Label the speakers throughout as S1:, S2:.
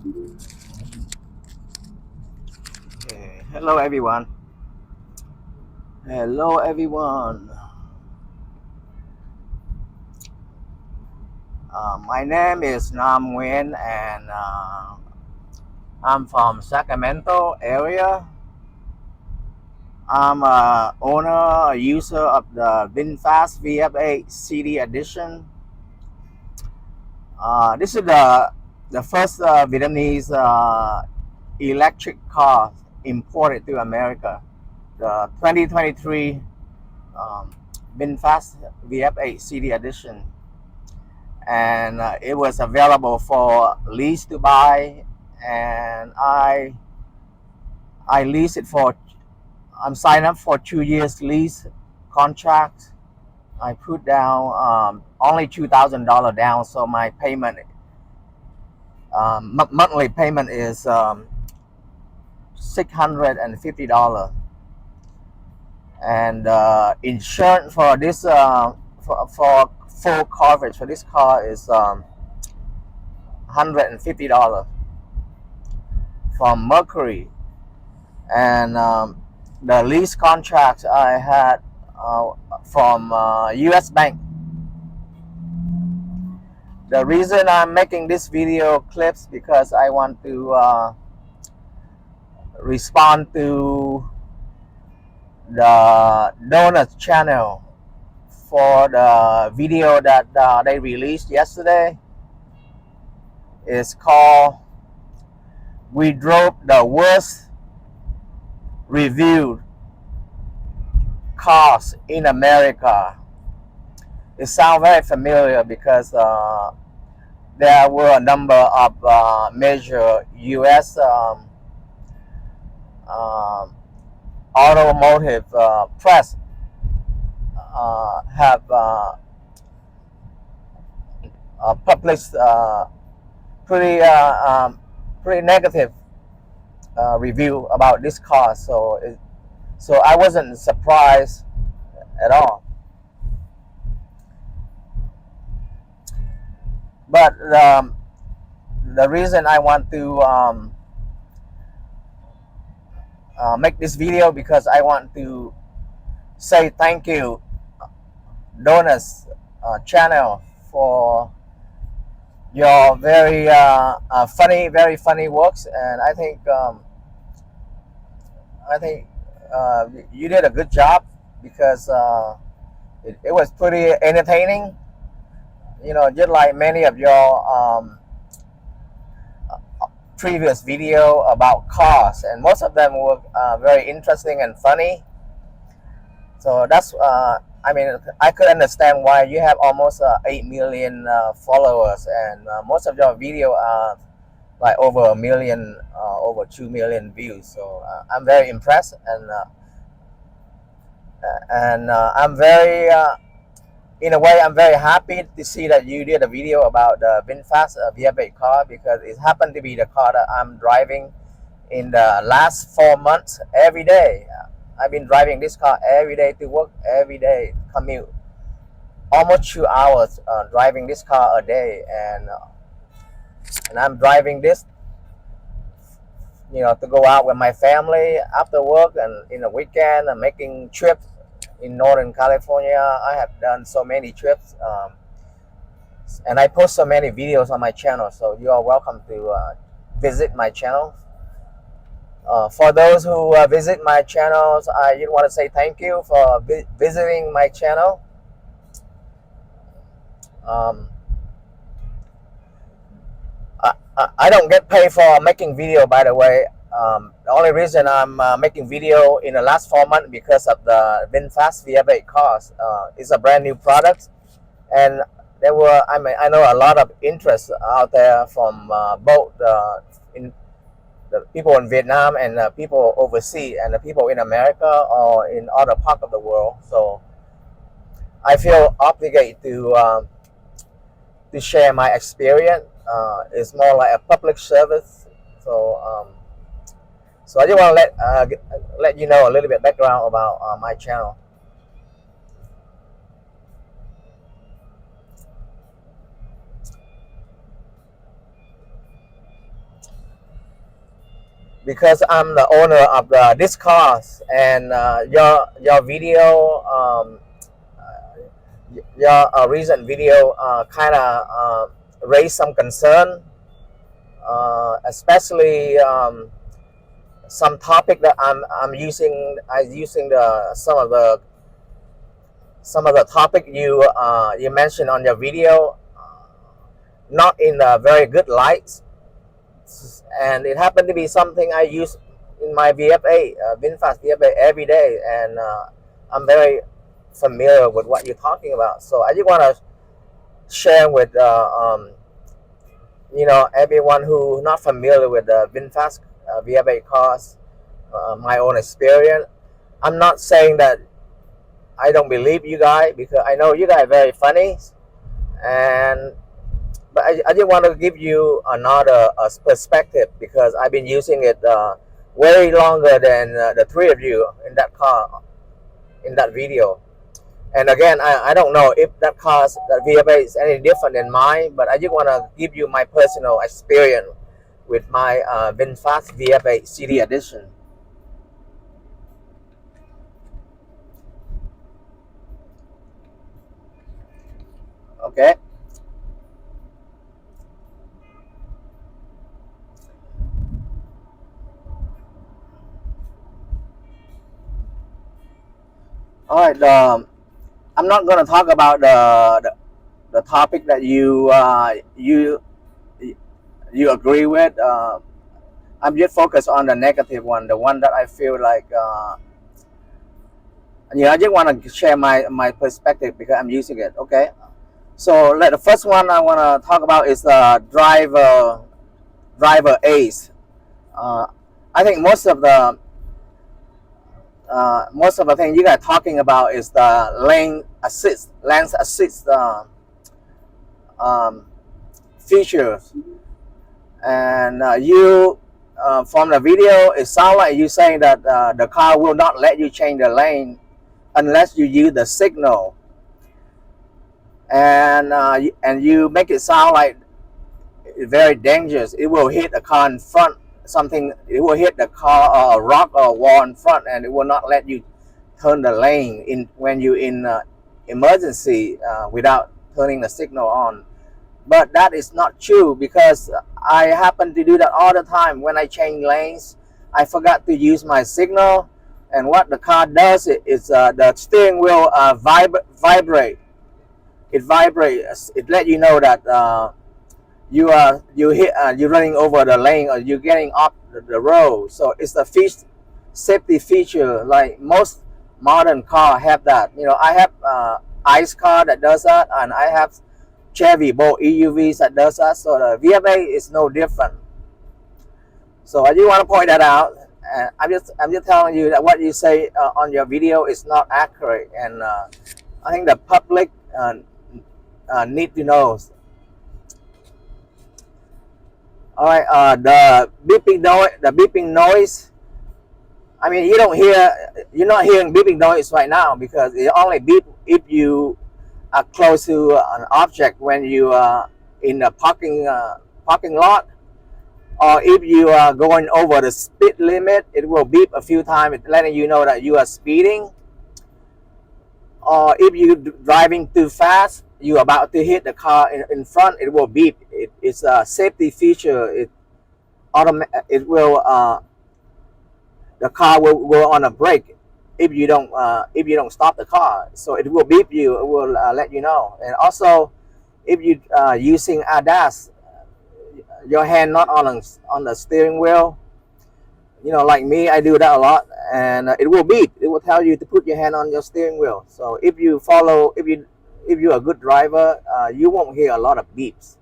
S1: Okay. Hello everyone. Hello everyone. My name is NHemNG and I'm from Sacramento area. I'm a owner, a user of the VinFast VF8 CD edition. This is the first Vietnamese electric car imported to America. The 2023 VinFast VF8 CD edition, and it was available for lease to buy, and I leased it for. I'm signed up for 2 years lease contract. I put down only $2,000 down, so my payment monthly payment is $650, and insurance for this for full coverage for this car is $150 from Mercury, and the lease contract I had from U.S. Bank. The reason I'm making this video clips because I want to respond to the donors channel for the video that they released yesterday. It's called "We Drove the Worst Reviewed Cars in America." It sounds very familiar because there were a number of major U.S. Automotive press have published pretty negative review about this car. So I wasn't surprised at all. But the reason I want to make this video because I want to say thank you, donors channel, for your very funny works, and I think you did a good job because it was pretty entertaining. You know, just like many of your previous video about cars, and most of them were very interesting and funny. So that's I mean, I could understand why you have almost 8 million followers, and most of your video are like over a million, over 2 million views. So I'm very impressed, and I'm very in a way, I'm very happy to see that you did a video about the VinFast VF8 car, because it happened to be the car that I'm driving in the last 4 months every day. I've been driving this car every day to work, every day commute, almost 2 hours driving this car a day, and I'm driving this, you know, to go out with my family after work and in the weekend, and making trips in Northern California. I have done so many trips, and I post so many videos on my channel. So you are welcome to visit my channel. For those who visit my channels, I just want to say thank you for visiting my channel. I don't get paid for making video, by the way. The only reason I'm making video in the last 4 months because of the VinFast VF8 cars. It's a brand new product, and there were, I know a lot of interest out there from both in the people in Vietnam and people overseas, and the people in America or in other parts of the world. So I feel obligated to share my experience. It's more like a public service. So so I just want to let you know a little bit background about my channel. because I'm the owner of this car, and your video, your recent video, kind of raised some concern, especially some topic that I'm using the some of the topic you mentioned on your video, not in a very good light, and it happened to be something I use in my VF8, VinFast VF8 every day, and I'm very familiar with what you're talking about. So I just want to share with everyone who not familiar with the VinFast VF8 cars, my own experience. I'm not saying that I don't believe you guys, because I know you guys are very funny, but I just want to give you another perspective, because I've been using it way longer than the three of you in that car, in that video. And again, I don't know if that car, that VF8 is any different than mine, but I just want to give you my personal experience with my VinFast VF8 CD edition. Okay. All right. I'm not going to talk about the topic that you agree with. I'm just focused on the negative one, the one that I feel like I just want to share my perspective because I'm using it. Okay, so like the first one I want to talk about is the driver A's. I think most of the thing you guys talking about is the lane assist features, and from the video it sounds like you saying that the car will not let you change the lane unless you use the signal, and you make it sound like it's very dangerous. It will hit the car in front, it will hit the car or a rock or a wall in front, and it will not let you turn the lane in when you're in emergency without turning the signal on. But that is not true, because I happen to do that all the time. When I change lanes, I forgot to use my signal, and what the car does is the steering wheel vibrate. It vibrates. It let you know that you're running over the lane, or you're getting off the road. So it's a safety feature. Like most modern car have that. I have ICE car that does that, and I have Chevy both EUVs that does that. So the VF8 is no different. So I just want to point that out. And I'm just telling you that what you say on your video is not accurate, and I think the public need to know. All right, the beeping noise. I mean, you're not hearing beeping noise right now, because it only beep if you are close to an object, when you are in a parking lot, or if you are going over the speed limit, it will beep a few times, letting you know that you are speeding. Or if you're driving too fast, you're about to hit the car in front, it will beep. It's a safety feature. It will the car will go on a brake if you don't stop the car. So it will beep you. It will let you know. And also, if you using ADAS, your hand not on the steering wheel, like me, I do that a lot, and it will beep. It will tell you to put your hand on your steering wheel. So if you're a good driver, you won't hear a lot of beeps.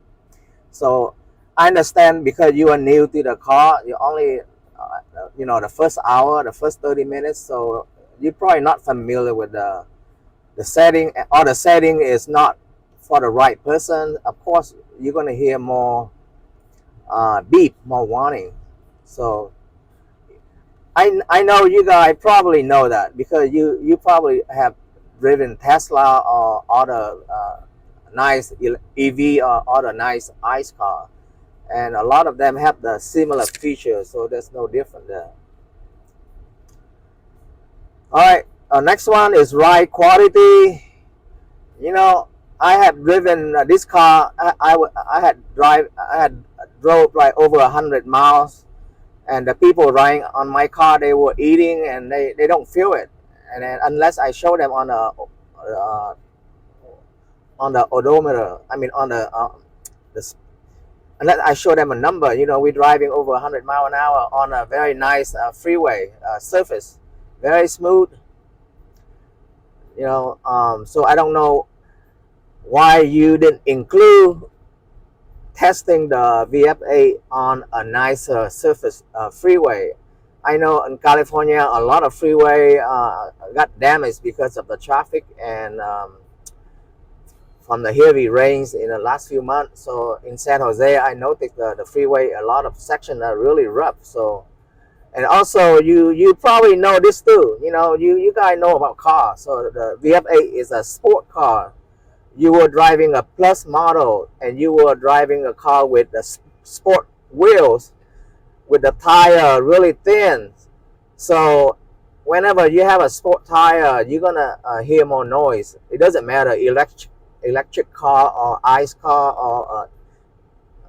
S1: So I understand, because you are new to the car, you only the first hour, the first 30 minutes, so you're probably not familiar with the setting, or the setting is not for the right person. Of course, you're going to hear more beep, more warning. So I know you guys probably know that, because you probably have driven Tesla or other nice EV or other nice ICE car. and a lot of them have the similar features, so there's no difference there. All right, next one is ride quality. You know, I have driven this car. I had drove like over 100 miles, and the people riding on my car, they were eating and they don't feel it, and then unless I show them on the odometer, I mean on the unless I show them a number. You know, we're driving over 100 miles an hour on a very nice freeway surface, very smooth. You know, so I don't know why you didn't include testing the VF8 on a nicer surface freeway. I know in California a lot of freeway got damaged because of the traffic and from the heavy rains in the last few months. So in San Jose, I noticed the freeway, a lot of sections are really rough. So, and also you probably know this too. You know, you guys know about cars. So the VF8 is a sport car. You were driving a plus model, and you were driving a car with the sport wheels, with the tire really thin. So whenever you have a sport tire, you're gonna hear more noise. It doesn't matter electric car or ICE car or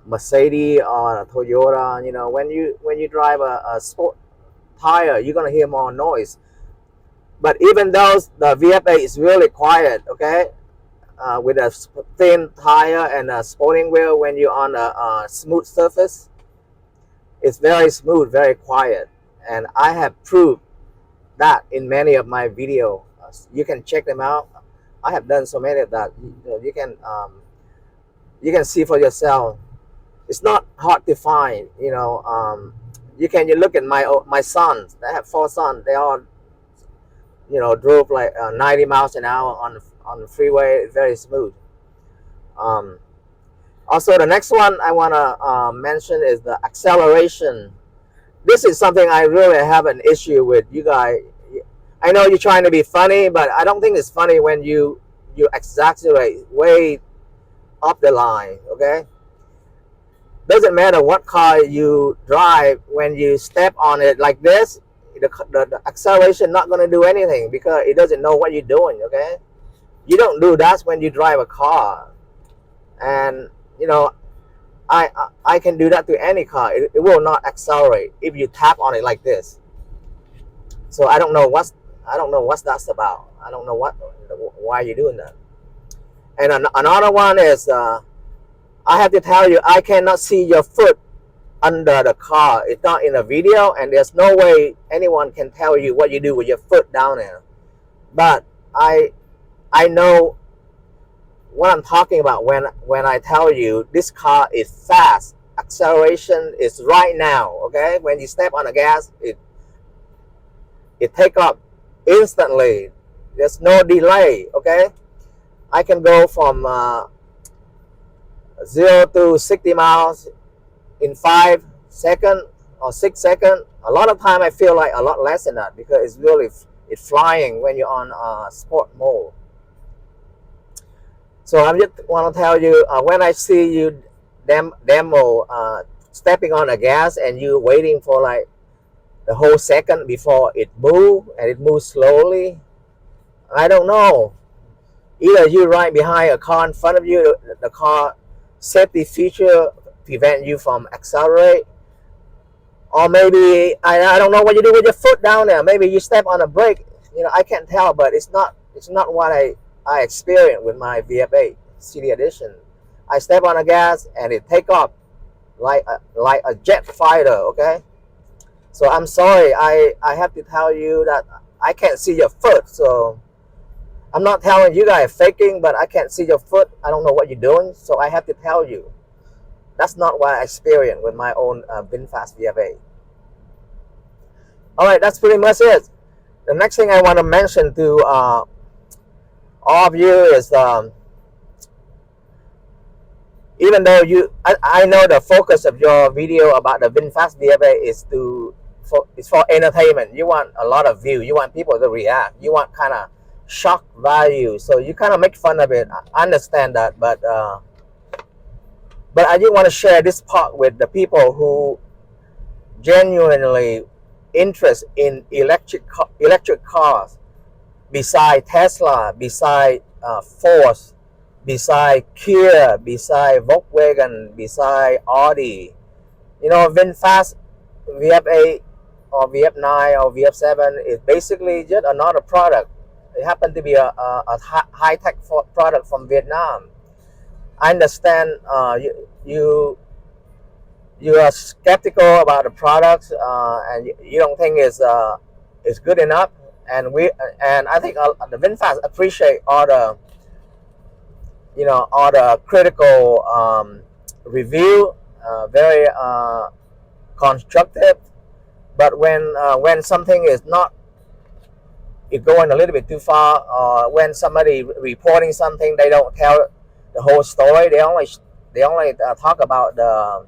S1: Mercedes or a Toyota. You know, when you drive a sport tire, you're gonna hear more noise. But even though the VF8 is really quiet, okay, with a thin tire and a sporting wheel, when you're on a smooth surface, it's very smooth, very quiet, and I have proved that in many of my videos. You can check them out. I have done so many of that. You can see for yourself. It's not hard to find. You know, you look at my sons. I have 4 sons. They all, you know, drove like 90 miles an hour on the freeway. It's very smooth. Also, the next one I want to mention is the acceleration. This is something I really have an issue with. You guys, I know you're trying to be funny, but I don't think it's funny when you exaggerate way up the line, okay? Doesn't matter what car you drive, when you step on it like this, the acceleration not going to do anything because it doesn't know what you're doing, okay? You don't do that when you drive a car. And, you know, I can do that to any car. It will not accelerate if you tap on it like this. So I don't know what that's about. I don't know why you're doing that. And another one is I have to tell you, I cannot see your foot under the car. It's not in a video, and there's no way anyone can tell you what you do with your foot down there. But I know what I'm talking about when I tell you this car is fast. Acceleration is right now, okay? When you step on the gas, it take up instantly. There's no delay, okay? I can go from 0 to 60 miles in 5 seconds or 6 seconds. A lot of time I feel like a lot less than that because it's flying when you're on sport mode. So I just want to tell you, when I see you demo stepping on the gas and you waiting for like the whole second before it moves, and it moves slowly, I don't know. Either you right behind a car in front of you, the car safety feature prevent you from accelerate, or maybe I don't know what you do with your foot down there. Maybe you step on a brake. You know, I can't tell, but it's not what I experienced with my VF8 City Edition. I step on the gas and it take off like a jet fighter, okay? So I'm sorry, I have to tell you that I can't see your foot. So I'm not telling you guys faking, but I can't see your foot. I don't know what you're doing, so I have to tell you. That's not what I experienced with my own VinFast VF8. All right, that's pretty much it. The next thing I want to mention to all of you is, even though I know the focus of your video about the VinFast VF8 is for entertainment. You want a lot of views. You want people to react. You want kind of shock value. So you kind of make fun of it. I understand that, but But I just want to share this part with the people who genuinely interest in electric cars, beside Tesla, beside Ford, beside Kia, beside Volkswagen, beside Audi. You know, VinFast VF8 or VF9 or VF7 is basically just another product. It happened to be a high-tech product from Vietnam. I understand you are skeptical about the products and you don't think it's good enough. And I think the VinFast appreciate all the critical review, very constructive. But when something is not going a little bit too far, or when somebody reporting something, they don't tell the whole story. They only talk about the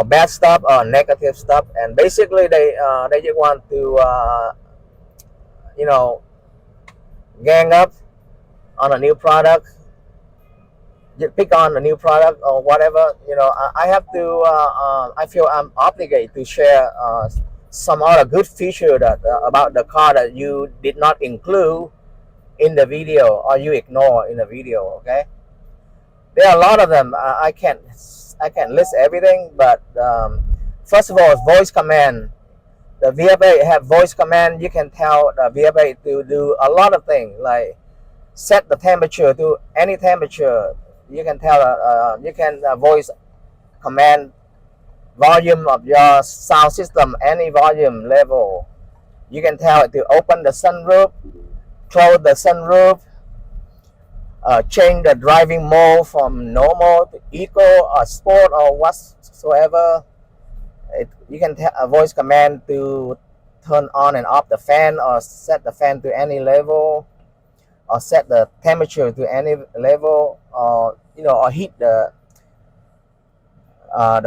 S1: bad stuff or negative stuff, and basically they just want to gang up on a new product, just pick on a new product or whatever. I have to I feel I'm obligated to share some other good feature that about the car that you did not include in the video or you ignore in the video. Okay, there are a lot of them. I can't list everything, but first of all, voice command. The VF8 have voice command. You can tell the VF8 to do a lot of things, like set the temperature to any temperature. You can tell you can voice command volume of your sound system, any volume level. You can tell it to open the sunroof, close the sunroof, change the driving mode from normal to eco or sport or whatsoever. You can voice command to turn on and off the fan, or set the fan to any level, or set the temperature to any level, or or heat the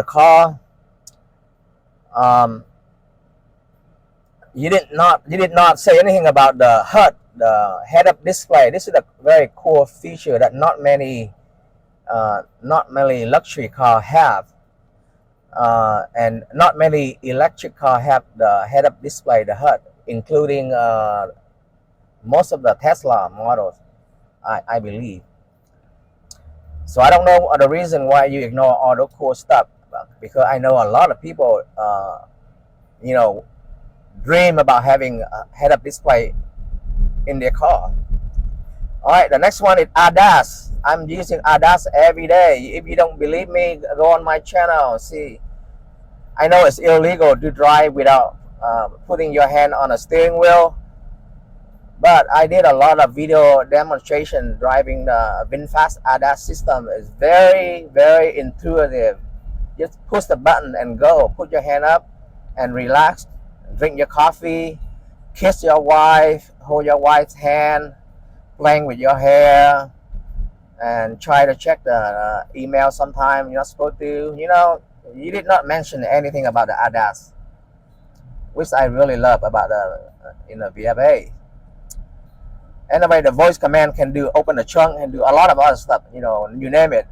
S1: car. You did not say anything about the HUD, the head-up display. This is a very cool feature that not many luxury cars have, and not many electric cars have the head-up display, the HUD, including most of the Tesla models, I believe. So I don't know the reason why you ignore all the cool stuff, because I know a lot of people dream about having a head-up display in their car. All right, the next one is ADAS. I'm using ADAS every day. If you don't believe me, go on my channel. See, I know it's illegal to drive without putting your hand on a steering wheel, but I did a lot of video demonstration driving the VinFast ADAS system. It's very, very intuitive. Just push the button and go. Put your hand up and relax. Drink your coffee. Kiss your wife. Hold your wife's hand. Playing with your hair. And try to check the email sometime. You're not supposed to. You did not mention anything about the ADAS, which I really love about the VF8. Anyway, the voice command can open the trunk and do a lot of other stuff. You name it.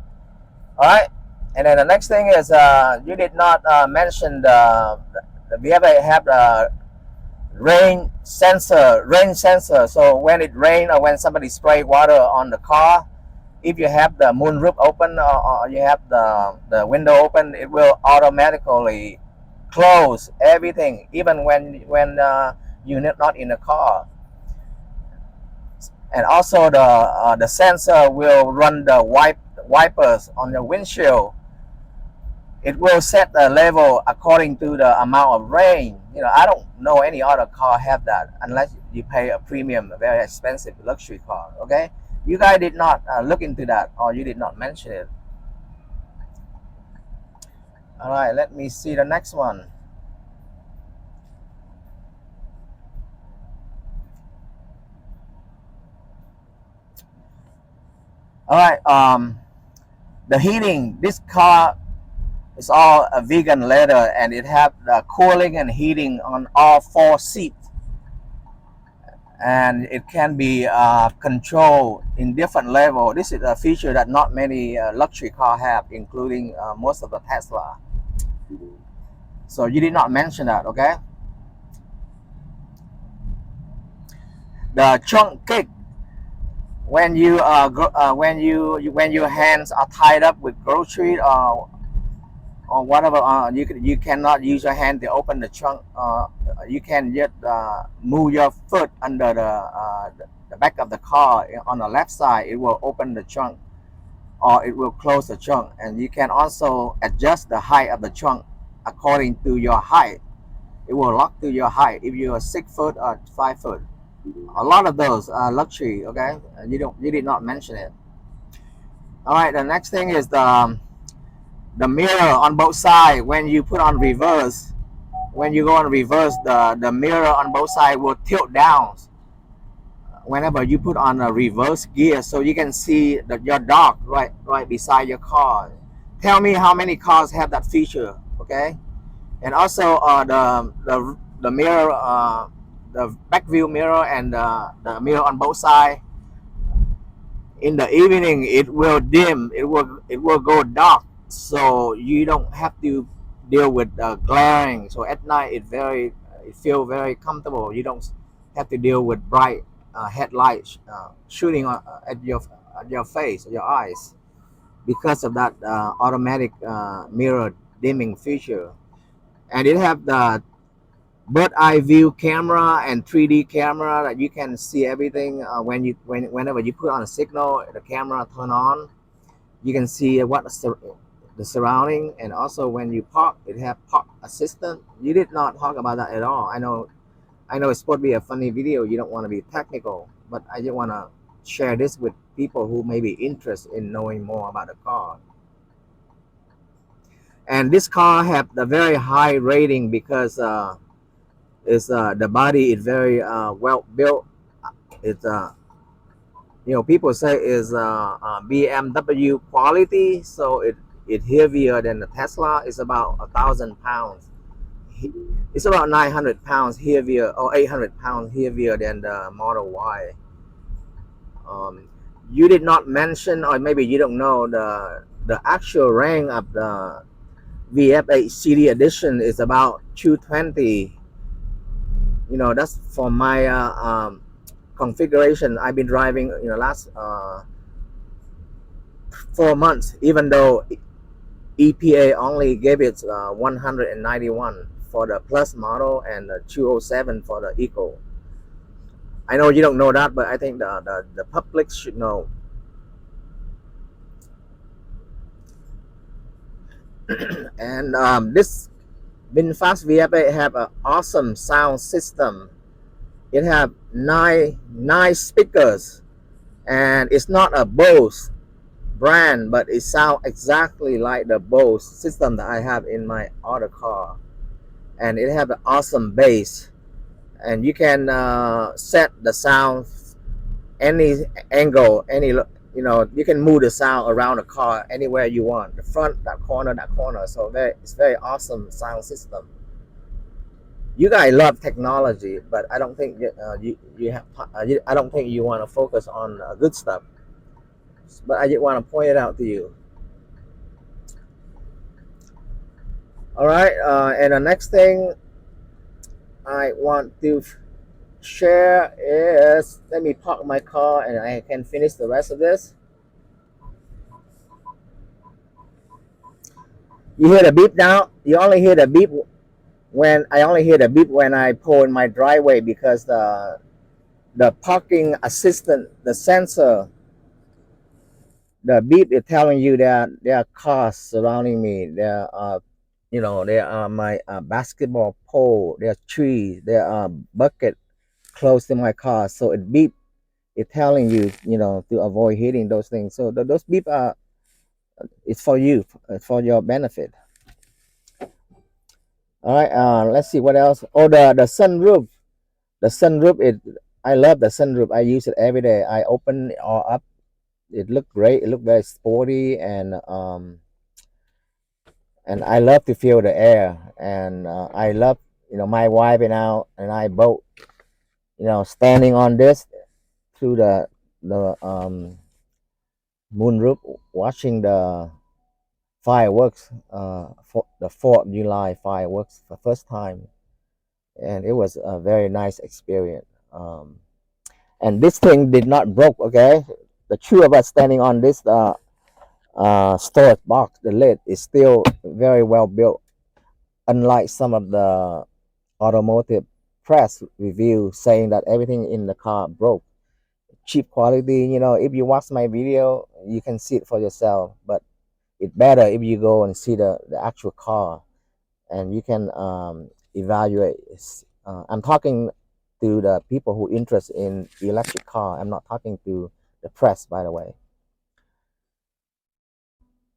S1: All right. And then the next thing is you did not mention the VF8 have the rain sensor. So when it rains or when somebody spray water on the car, if you have the moonroof open or you have the window open, it will automatically close everything, even when you're not in the car. And also the sensor will run the wipers on the windshield. It will set the level according to the amount of rain. I don't know any other car have that, unless you pay a premium, a very expensive luxury car. Okay, you guys did not look into that, or you did not mention it. All right, let me see the next one. All right, the heating. This car is all a vegan leather, and it have the cooling and heating on all 4 seats. and it can be controlled in different level. This is a feature that not many luxury car have, including most of the Tesla. So you did not mention that, okay? The trunk kick, when you when your hands are tied up with groceries or whatever, you cannot use your hand to open the trunk. You can just move your foot under the back of the car on the left side. It will open the trunk, or it will close the trunk. And you can also adjust the height of the trunk according to your height. It will lock to your height if you are 6 foot or 5 foot. A lot of those are luxury, okay? You did not mention it. All right, the next thing is the mirror on both sides. When you put on reverse, when you go on reverse, the mirror on both sides will tilt down whenever you put on a reverse gear, so you can see your dog right beside your car. Tell me how many cars have that feature, okay? And also the mirror, the back view mirror and the mirror on both sides. In the evening, it will dim. It will go dark, so you don't have to deal with glaring. So at night, it feels very comfortable. You don't have to deal with bright headlights shooting at your face, your eyes, because of that automatic mirror dimming feature. And it have the bird eye view camera and 3D camera that you can see everything. Whenever you put on a signal, the camera turn on, you can see what the surrounding. And also when you park, it have park assistant. You did not talk about that at all. I know it's supposed to be a funny video. You don't want to be technical, but I just want to share this with people who may be interested in knowing more about the car. And this car have the very high rating because the body is very well built. It's people say is BMW quality, so it heavier than the Tesla. It's about 1,000 pounds. It's about 900 pounds heavier, or 800 pounds heavier than the Model Y. You did not mention, or maybe you don't know, the actual rank of the VF8 CD edition is about 220. That's for my configuration. I've been driving last 4 months, even though EPA only gave it 191 for the Plus model and 207 for the Eco. I know you don't know that, but I think the public should know. And this VinFast VF8 have an awesome sound system. It have nine speakers, and it's not a Bose brand, but it sounds exactly like the Bose system that I have in my other car. And it have an awesome bass, and you can set the sound any angle, you can move the sound around the car anywhere you want, the front, that corner. So it's very awesome sound system. You guys love technology, but I don't think I don't think you want to focus on good stuff. But I just want to point it out to you. All right, and the next thing I want to share is, let me park my car and I can finish the rest of this. You hear the beep now? You only hear the beep when I pull in my driveway, because the parking assistant, the sensor, the beep is telling you that there are cars surrounding me. There are my basketball pole, there are trees, there are bucket close to my car, so it beep. It's telling you, to avoid hitting those things. So those beep are, it's for you, for your benefit. All right, let's see what else. Oh, the sunroof. The sunroof is, I love the sunroof. I use it every day. I open it all up. It looked great. It looked very sporty, and I love to feel the air. And I love, my wife and I both standing on this through the moonroof, watching the fireworks, for the 4th of July fireworks for the first time, and it was a very nice experience. And this thing did not broke. Okay, the two of us standing on this storage box, the lid is still very well built, unlike some of the automotive press review saying that everything in the car broke. Cheap quality, if you watch my video, you can see it for yourself, but it's better if you go and see the actual car, and you can evaluate. I'm talking to the people who interest in electric car. I'm not talking to the press, by the way.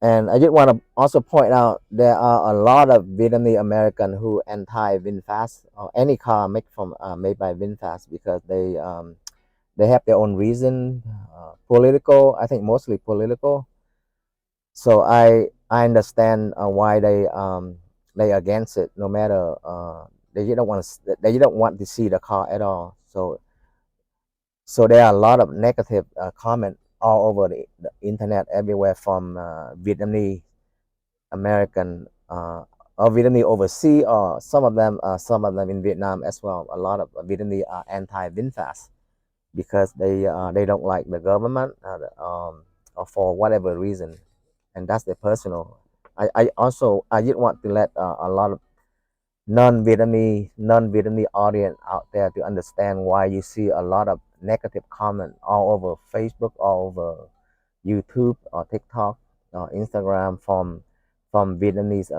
S1: And I just want to also point out there are a lot of Vietnamese American who anti VinFast or any car made by VinFast, because they have their own reason, political. I think mostly political. So I understand why they against it. No matter they don't want to see the car at all. So there are a lot of negative comment all over the internet everywhere, from Vietnamese American, or Vietnamese overseas, or some of them in Vietnam as well. A lot of Vietnamese are anti VinFast because they don't like the government, or for whatever reason, and that's their personal. I just want to let a lot of non-Vietnamese audience out there to understand why you see a lot of negative comment all over Facebook, all over YouTube or TikTok or Instagram from Vietnamese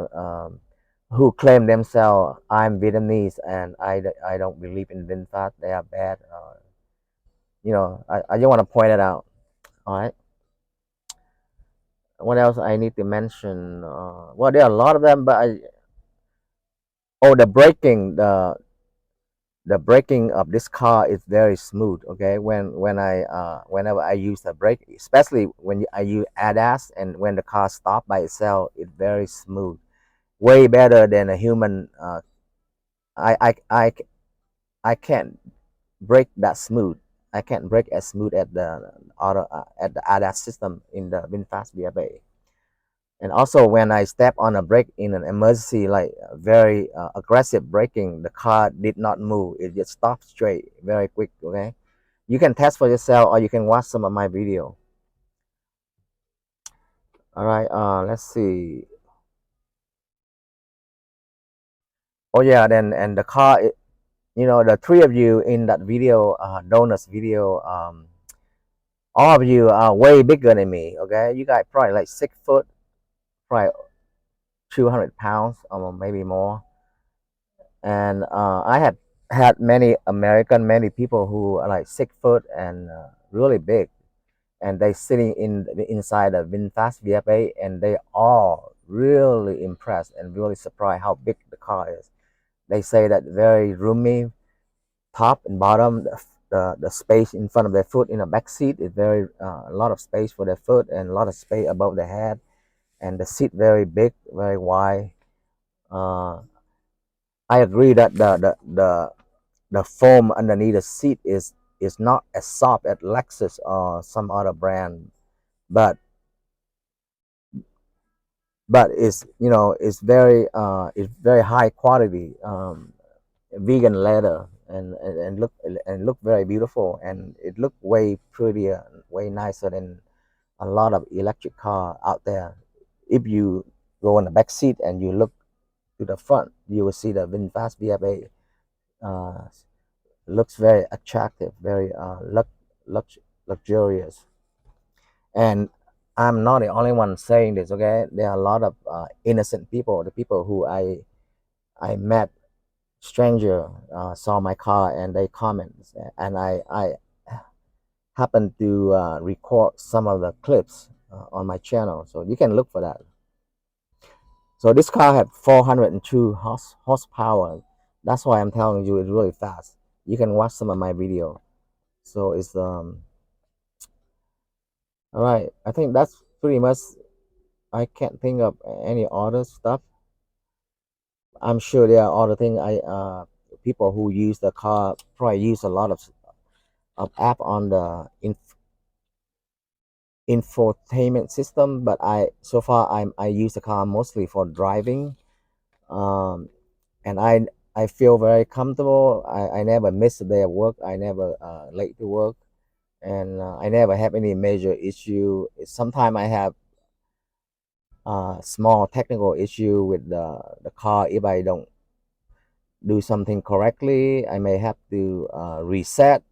S1: who claim themselves, I'm Vietnamese and I don't believe in VinFast, they are bad. I just want to point it out. All right. What else I need to mention? Well, there are a lot of them, but the braking of this car is very smooth. Okay, whenever I use the brake, especially when I use ADAS, and when the car stops by itself, it's very smooth, way better than a human. I I I I can't brake that smooth. I can't brake as smooth at the ADAS system in the VinFast VF8. And also, when I step on a brake in an emergency, like very aggressive braking, the car did not move. It just stopped straight, very quick. Okay, you can test for yourself, or you can watch some of my video. All right, let's see. Oh yeah, then, and the car, the three of you in that video, donuts video, all of you are way bigger than me. Okay, you guys probably like 6 foot, probably 200 pounds, or maybe more. And I had many people who are like 6 foot and really big, and they sitting inside the VinFast VF8, and they all really impressed and really surprised how big the car is. They say that very roomy, top and bottom. The space in front of their foot in the back seat is very a lot of space for their foot, and a lot of space above their head, and the seat very big, very wide. I agree that the foam underneath the seat is not as soft as Lexus or some other brand, but it's very high quality vegan leather, and look very beautiful, and it look way prettier, way nicer than a lot of electric car out there. If you go in the back seat and you look to the front, you will see the VinFast VF8 looks very attractive, very luxurious. And I'm not the only one saying this. Okay, there are a lot of innocent people, the people who I met, stranger, saw my car and they comment, and I happen to record some of the clips on my channel, so you can look for that. So this car had 402 horsepower. That's why I'm telling you it's really fast. You can watch some of my video. So it's all right. I think that's pretty much. I can't think of any other stuff. I'm sure there are other things people who use the car probably use a lot of app on the infotainment system, but so far I use the car mostly for driving, and I feel very comfortable. I never miss a day of work. I never late to work, and I never have any major issue. Sometimes I have small technical issue with the car. If I don't do something correctly, I may have to reset.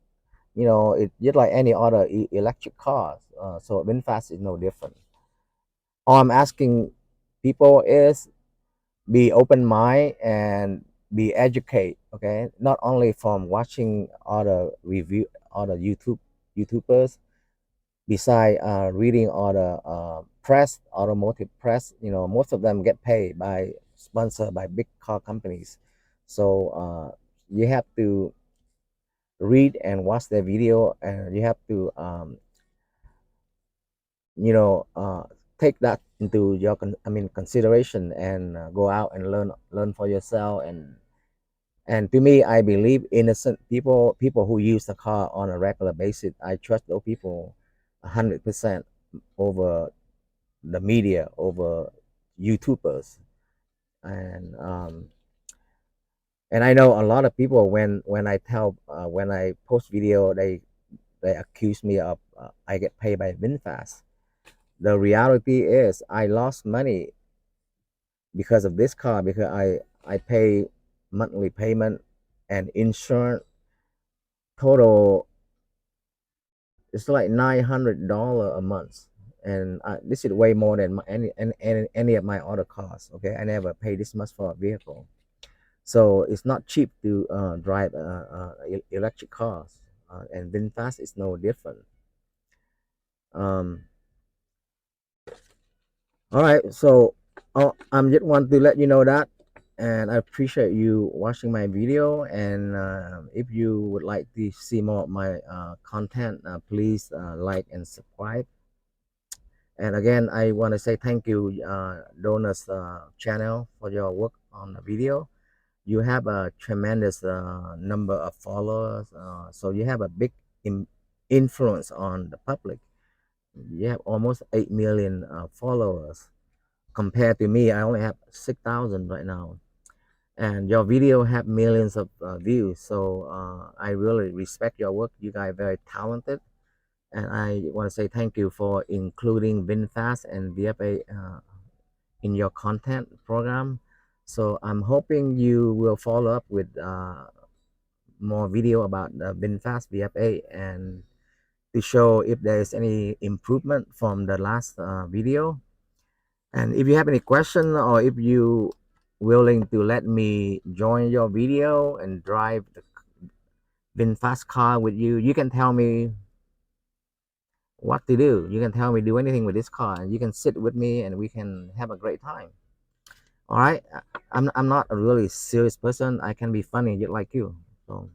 S1: It's just like any other electric cars. So VinFast is no different. All I'm asking people is be open mind and be educated. Okay, not only from watching other YouTubers, beside reading all the press, automotive press. Most of them get paid by sponsored by big car companies. So you have to read and watch their video, and you have to take that into your consideration, and go out and learn for yourself. And to me, I believe innocent people who use the car on a regular basis, I trust those people 100% over the media, over YouTubers. And I know a lot of people, when I post video, they accuse me of I get paid by VinFast. The reality is I lost money because of this car, because I pay monthly payment and insurance. Total, it's like $900 a month, and this is way more than any of my other cars. Okay, I never pay this much for a vehicle, so it's not cheap to drive electric cars, and VinFast is no different. All right, so I'm just want to let you know that, and I appreciate you watching my video. And if you would like to see more of my content, please like and subscribe. And again, I want to say thank you, Donors channel, for your work on the video. You have a tremendous number of followers, so you have a big influence on the public. You have almost 8 million followers. Compared to me, I only have 6,000 right now. And your video have millions of views. So I really respect your work. You guys are very talented. And I want to say thank you for including VinFast and VF8 in your content program. So I'm hoping you will follow up with more video about VinFast VF8, and to show if there is any improvement from the last video. And if you have any question, or if you willing to let me join your video and drive the VinFast car with you, you can tell me what to do. You can tell me do anything with this car, and you can sit with me and we can have a great time. All right, I'm not a really serious person. I can be funny just like you. So,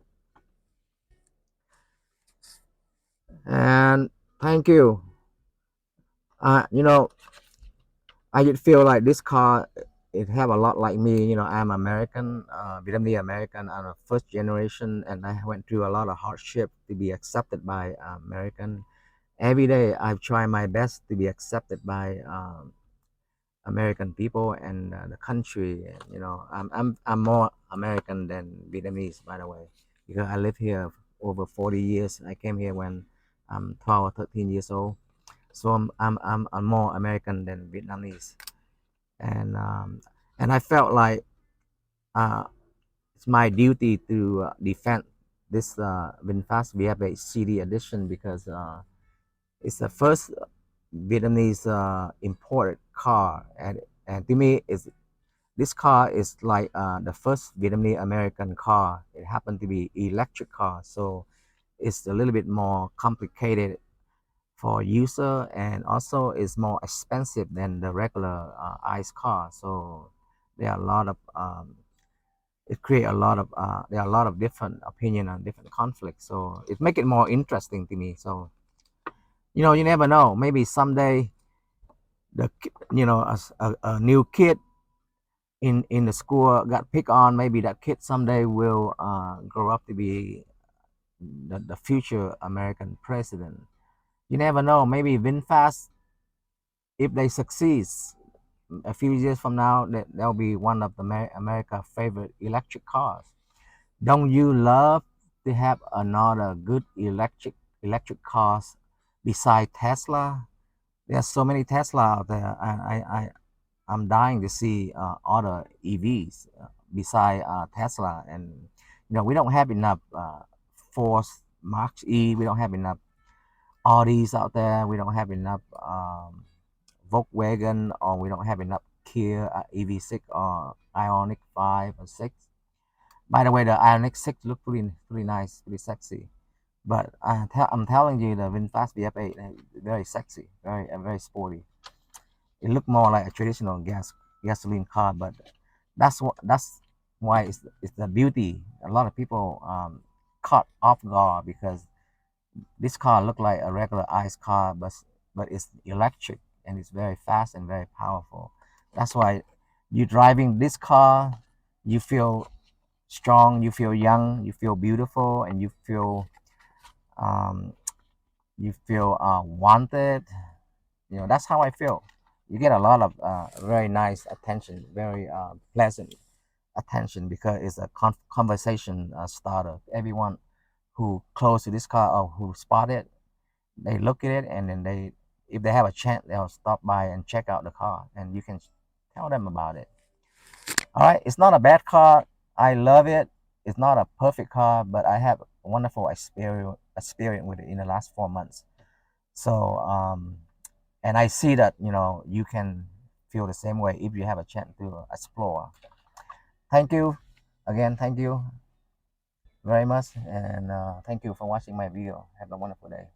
S1: and thank you. I just feel like this car, it have a lot like me. I'm American, Vietnamese American. I'm a first generation, and I went through a lot of hardship to be accepted by American. Every day I've tried my best to be accepted by American people and the country. I'm more American than Vietnamese, by the way, because I live here over 40 years. I came here when I'm 12 or 13 years old, so I'm more American than Vietnamese. And I felt like it's my duty to defend this VinFast VF8 CD edition, because it's the first Vietnamese imported car, and to me, this car is like the first Vietnamese American car. It happened to be electric car, so it's a little bit more complicated for user, and also is more expensive than the regular ICE car. So there are a lot of it create a lot of there are a lot of different opinion and different conflicts, so it make it more interesting to me. So you never know, maybe someday a new kid in the school got picked on, maybe that kid someday will grow up to be the future American president. You never know. Maybe VinFast, if they succeed, a few years from now, they'll be one of the America's favorite electric cars. Don't you love to have another good electric cars beside Tesla? There's so many Tesla out there. I'm dying to see other EVs beside Tesla, and we don't have enough Ford Mark E. We don't have enough Audis out there. We don't have enough Volkswagen, or we don't have enough Kia EV6 or Ioniq 5 or 6. By the way, the Ioniq 6 look pretty nice, pretty sexy. But I'm telling you, the VinFast VF8 very sexy, very sporty. It looked more like a traditional gasoline car, but that's why it's the beauty. A lot of people caught off guard because this car looked like a regular ICE car, but it's electric and it's very fast and very powerful. That's why you driving this car, you feel strong, you feel young, you feel beautiful, and you feel wanted. That's how I feel. You get a lot of very nice attention, very pleasant attention, because it's a conversation starter. Everyone who close to this car or who spot it, they look at it, and then if they have a chance, they'll stop by and check out the car, and you can tell them about it. All right, it's not a bad car. I love it. It's not a perfect car, but I have a wonderful experience with it in the last 4 months. So and I see that you can feel the same way if you have a chance to explore. Thank you again. Thank you very much, and thank you for watching my video. Have a wonderful day.